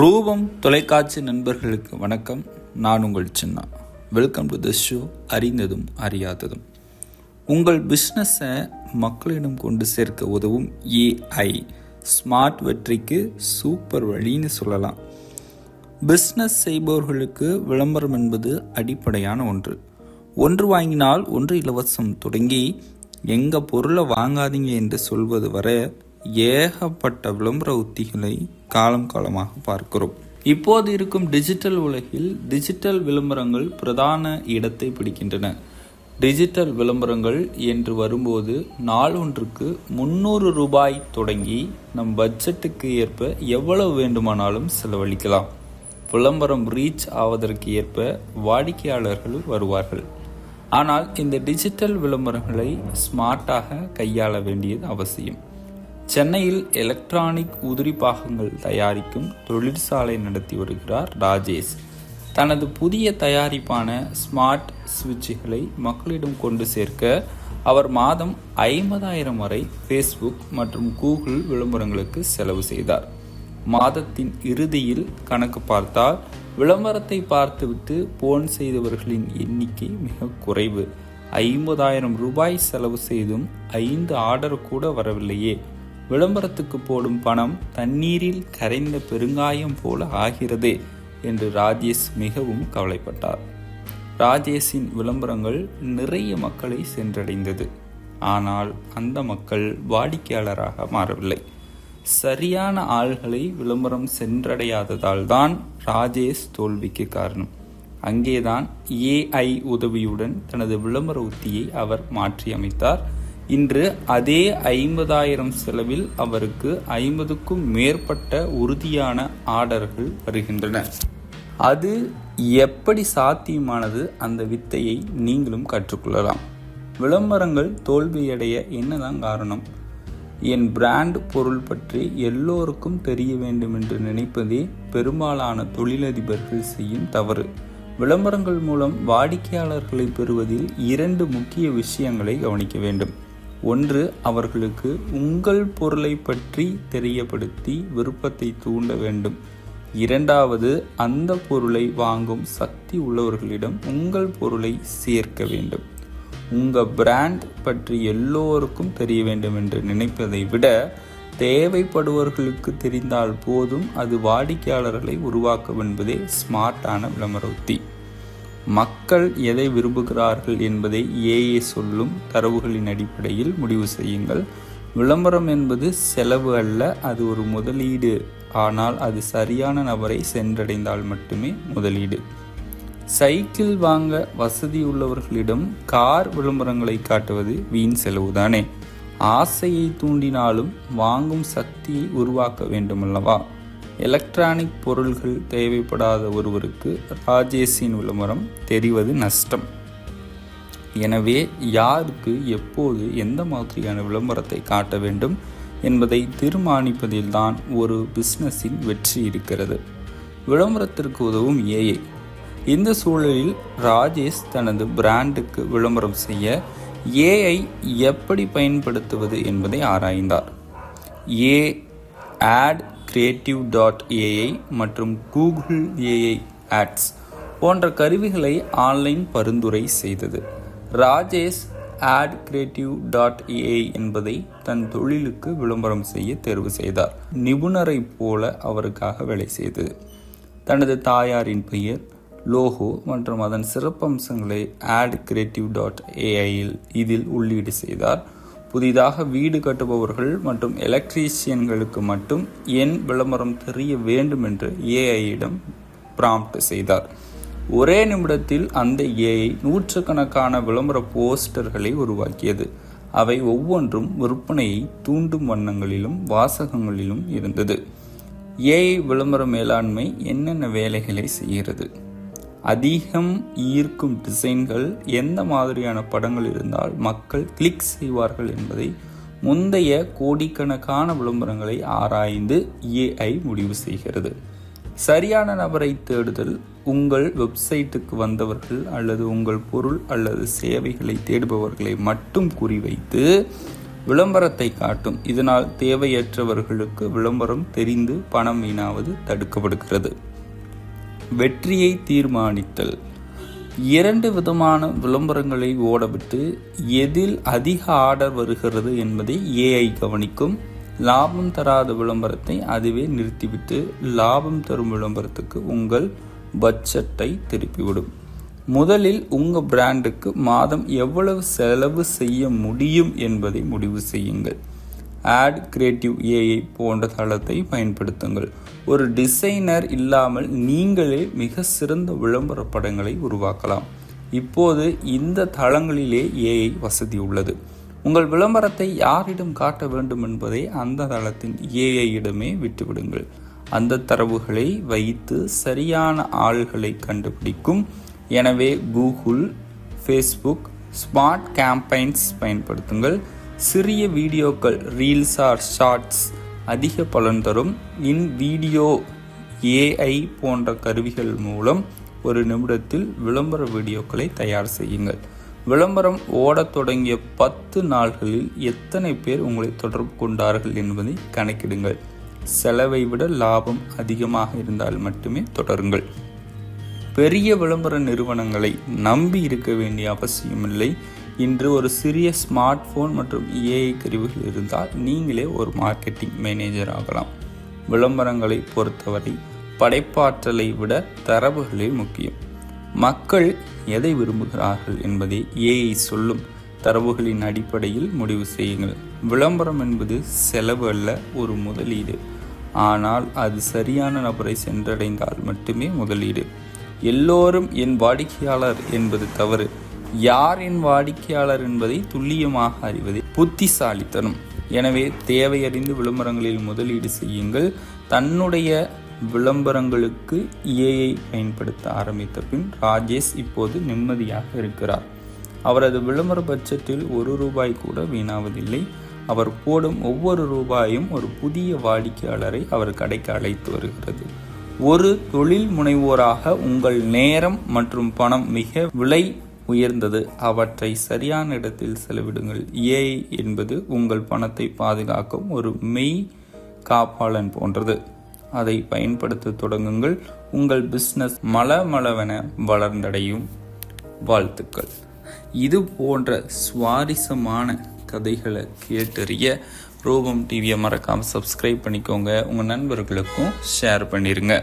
ரூபம் தொலைக்காட்சி நண்பர்களுக்கு வணக்கம். நான் உங்கள் சின்னா. வெல்கம் டு தி ஷோ அறிந்ததும் அறியாததும். உங்கள் பிஸ்னஸை மக்களிடம் கொண்டு சேர்க்க உதவும் ஏஐ ஸ்மார்ட் வெற்றிக்கு சூப்பர் வழின்னு சொல்லலாம். பிஸ்னஸ் செய்பவர்களுக்கு விளம்பரம் என்பது அடிப்படையான ஒன்று வாங்கினால் ஒன்று இலவசம் தொடங்கி எங்கள் பொருளை வாங்காதீங்க என்று சொல்வது வரை ஏகப்பட்ட விளம்பர உத்திகளை காலமாக பார்க்கிறோம். இப்போது இருக்கும் டிஜிட்டல் உலகில் டிஜிட்டல் விளம்பரங்கள் பிரதான இடத்தை பிடிக்கின்றன. டிஜிட்டல் விளம்பரங்கள் என்று வரும்போது நாள் ஒன்றுக்கு 300 ரூபாய் தொடங்கி நம் பட்ஜெட்டுக்கு ஏற்ப எவ்வளவு வேண்டுமானாலும் செலவழிக்கலாம். விளம்பரம் ரீச் ஆவதற்கு ஏற்ப வாடிக்கையாளர்கள் வருவார்கள். ஆனால் இந்த டிஜிட்டல் விளம்பரங்களை ஸ்மார்ட்டாக கையாள வேண்டியது அவசியம். சென்னையில் எலக்ட்ரானிக் உதிரி பாகங்கள் தயாரிக்கும் தொழிற்சாலை நடத்தி வருகிறார் ராஜேஷ். தனது புதிய தயாரிப்பான ஸ்மார்ட் சுவிட்சுகளை மக்களிடம் கொண்டு சேர்க்க அவர் மாதம் 50,000 வரை ஃபேஸ்புக் மற்றும் கூகுள் விளம்பரங்களுக்கு செலவு செய்தார். மாதத்தின் இறுதியில் கணக்கு பார்த்தால் விளம்பரத்தை பார்த்துவிட்டு போன் செய்தவர்களின் எண்ணிக்கை மிக குறைவு. 50,000 ரூபாய் செலவு செய்தும் 5 ஆர்டர் கூட வரவில்லையே. விளம்பரத்துக்கு போடும் பணம் தண்ணீரில் கரைந்த பெருங்காயம் போல ஆகிறதே என்று ராஜேஷ் மிகவும் கவலைப்பட்டார். ராஜேஷின் விளம்பரங்கள் நிறைய மக்களை சென்றடைந்தது. ஆனால் அந்த மக்கள் வாடிக்கையாளராக மாறவில்லை. சரியான ஆள்களை விளம்பரம் சென்றடையாததால் தான் ராஜேஷ் தோல்விக்கு காரணம். அங்கேதான் ஏஐ உதவியுடன் தனது விளம்பர உத்தியை அவர் மாற்றி அமைத்தார். இன்று அதே 50,000 செலவில் அவருக்கு 50க்கும் மேற்பட்ட உறுதியான ஆர்டர்கள் வருகின்றன. அது எப்படி சாத்தியமானது? அந்த வித்தையை நீங்களும் கற்றுக்கொள்ளலாம். விளம்பரங்கள் தோல்வியடைய என்னதான் காரணம்? என் பிராண்ட் பொருள் பற்றி எல்லோருக்கும் தெரிய வேண்டும் என்று நினைப்பதே பெரும்பாலான தொழிலதிபர்கள் செய்யும் தவறு. விளம்பரங்கள் மூலம் வாடிக்கையாளர்களை பெறுவதில் 2 முக்கிய விஷயங்களை கவனிக்க வேண்டும். ஒன்று, அவர்களுக்கு உங்கள் பொருளை பற்றி தெரியப்படுத்தி விருப்பத்தை தூண்ட வேண்டும். இரண்டாவது, அந்த பொருளை வாங்கும் சக்தி உள்ளவர்களிடம் உங்கள் பொருளை சேர்க்க வேண்டும். உங்கள் பிராண்ட் பற்றி எல்லோருக்கும் தெரிய வேண்டும் என்று நினைப்பதை விட தேவைப்படுவர்களுக்கு தெரிந்தால் போதும். அது வாடிக்கையாளர்களை உருவாக்கும் என்பதே ஸ்மார்ட்டான விளம்பர உத்தி. மக்கள் எதை விரும்புகிறார்கள் என்பதை ஏஐ சொல்லும் தரவுகளின் அடிப்படையில் முடிவு செய்யுங்கள். விளம்பரம் என்பது செலவு அல்ல, அது ஒரு முதலீடு. ஆனால் அது சரியான நபரை சென்றடைந்தால் மட்டுமே முதலீடு. சைக்கிள் வாங்க வசதி உள்ளவர்களிடம் கார் விளம்பரங்களை காட்டுவது வீண் செலவுதானே. ஆசையை தூண்டினாலும் வாங்கும் சக்தியை உருவாக்க வேண்டுமல்லவா? எலக்ட்ரானிக் பொருள்கள் தேவைப்படாத ஒருவருக்கு ராஜேஷின் விளம்பரம் தெரிவது நஷ்டம். எனவே யாருக்கு எப்போது எந்த மாதிரியான விளம்பரத்தை காட்ட வேண்டும் என்பதை தீர்மானிப்பதில்தான் ஒரு பிஸ்னஸின் வெற்றி இருக்கிறது. விளம்பரத்திற்கு உதவும் ஏஐ. இந்த சூழலில் ராஜேஷ் தனது பிராண்டுக்கு விளம்பரம் செய்ய ஏஐ எப்படி பயன்படுத்துவது என்பதை ஆராய்ந்தார். AdCreative.ai மற்றும் கூகுள் ஏஐ ஆட்ஸ் போன்ற கருவிகளை ஆன்லைன் பரிந்துரை செய்தது. ராஜேஷ் AdCreative.ai என்பதை தன் தொழிலுக்கு விளம்பரம் செய்ய தேர்வு செய்தார். நிபுணரை போல அவருக்காக வேலை செய்தது. தனது தாயாரின் பெயர், லோகோ மற்றும் அதன் சிறப்பம்சங்களை AdCreative.ai இதில் உள்ளீடு செய்தார். புதிதாக வீடு கட்டுபவர்கள் மற்றும் எலக்ட்ரீஷியன்களுக்கு மட்டும் என் விளம்பரம் தெரிய வேண்டும் என்று ஏஐயிடம் ப்ராம்ப்ட் செய்தார். ஒரே நிமிடத்தில் அந்த ஏஐ நூற்றுக்கணக்கான விளம்பர போஸ்டர்களை உருவாக்கியது. அவை ஒவ்வொன்றும் விற்பனையை தூண்டும் வண்ணங்களிலும் வாசகங்களிலும் இருந்தது. ஏஐ விளம்பர மேலாண்மை என்னென்ன வேலைகளை செய்கிறது? அதிகம் ஈர்க்கும் டிசைன்கள், எந்த மாதிரியான படங்கள் இருந்தால் மக்கள் கிளிக் செய்வார்கள் என்பதை முந்தைய கோடிக்கணக்கான விளம்பரங்களை ஆராய்ந்து ஏஐ முடிவு செய்கிறது. சரியான நபரை தேடுதல். உங்கள் வெப்சைட்டுக்கு வந்தவர்கள் அல்லது உங்கள் பொருள் அல்லது சேவைகளை தேடுபவர்களை மட்டும் குறிவைத்து விளம்பரத்தை காட்டும். இதனால் தேவையற்றவர்களுக்கு விளம்பரம் தெரிந்து பணம் வீணாவது தடுக்கப்படுகிறது. வெற்றியை தீர்மானித்தல். 2 விதமான விளம்பரங்களை ஓடவிட்டு எதில் அதிக ஆர்டர் வருகிறது என்பதை AI கவனிக்கும். லாபம் தராத விளம்பரத்தை அதுவே நிறுத்திவிட்டு லாபம் தரும் விளம்பரத்துக்கு உங்கள் பட்ஜெட்டை திருப்பிவிடும். முதலில் உங்கள் பிராண்டுக்கு மாதம் எவ்வளவு செலவு செய்ய முடியும் என்பதை முடிவு செய்யுங்கள். ஆட் கிரியேட்டிவ் AI போன்ற தளத்தை பயன்படுத்துங்கள். ஒரு டிசைனர் இல்லாமல் நீங்களே மிக சிறந்த விளம்பர படங்களை உருவாக்கலாம். இப்போது இந்த தளங்களிலே AI வசதி உள்ளது. உங்கள் விளம்பரத்தை யாரிடம் காட்ட வேண்டும் என்பதை அந்த தளத்தின் AI இடமே விட்டுவிடுங்கள். அந்த தரவுகளை வைத்து சரியான ஆள்களை கண்டுபிடிக்கும். எனவே கூகுள், ஃபேஸ்புக், ஸ்மார்ட் கேம்பெயின்ஸ் பயன்படுத்துங்கள். சிறிய வீடியோக்கள், ரீல்ஸ் ஆர் ஷார்ட்ஸ் அதிக பலன் தரும். வீடியோ AI போன்ற கருவிகள் மூலம் 1 நிமிடத்தில் விளம்பர வீடியோக்களை தயார் செய்யுங்கள். விளம்பரம் ஓடத் தொடங்கிய 10 நாள்களில் எத்தனை பேர் உங்களை தொடர்பு கொண்டார்கள் என்பதை கணக்கிடுங்கள். செலவை விட லாபம் அதிகமாக இருந்தால் மட்டுமே தொடருங்கள். பெரிய விளம்பர நிறுவனங்களை நம்பி இருக்க வேண்டிய அவசியமில்லை. இன்று ஒரு சிறிய ஸ்மார்ட் போன் மற்றும் AI கருவிகள் இருந்தால் நீங்களே ஒரு மார்க்கெட்டிங் மேனேஜர் ஆகலாம். விளம்பரங்களை பொறுத்தவரை படைப்பாற்றலை விட தரவுகளே முக்கியம். மக்கள் எதை விரும்புகிறார்கள் என்பதை AI சொல்லும். தரவுகளின் அடிப்படையில் முடிவு செய்யுங்கள். விளம்பரம் என்பது செலவு அல்ல, ஒரு முதலீடு. ஆனால் அது சரியான நபரை சென்றடைந்தால் மட்டுமே முதலீடு. எல்லோரும் என் வாடிக்கையாளர் என்பது தவறு. யார் என் வாடிக்கையாளர் என்பதை துல்லியமாக அறிவதே புத்திசாலித்தனம். எனவே தேவையறிந்து விளம்பரங்களில் முதலீடு செய்யுங்கள். தன்னுடைய விளம்பரங்களுக்கு AI பயன்படுத்த ஆரம்பித்த பின் ராஜேஷ் இப்போது நிம்மதியாக இருக்கிறார். அவரது விளம்பர பட்ஜெட்டில் ₹1 கூட வீணாவதில்லை. அவர் போடும் ஒவ்வொரு ரூபாயும் ஒரு புதிய வாடிக்கையாளரை அவர் கடைக்கு அழைத்து வருகிறது. ஒரு தொழில் முனைவோராக உங்கள் நேரம் மற்றும் பணம் மிக விலை உயர்ந்தது. அவற்றை சரியான இடத்தில் செலவிடுங்கள். AI என்பது உங்கள் பணத்தை பாதுகாக்கும் ஒரு மெய் காப்பாளன் போன்றது. அதை பயன்படுத்த தொடங்குங்கள். உங்கள் பிஸ்னஸ் மளமளவென வளர்ந்தடையும். வாழ்த்துக்கள். இது போன்ற சுவாரஸ்யமான கதைகளை கேட்டறிய ரூபம் டிவியை மறக்காமல் சப்ஸ்கிரைப் பண்ணிக்கோங்க. உங்கள் நண்பர்களுக்கும் ஷேர் பண்ணிடுங்க.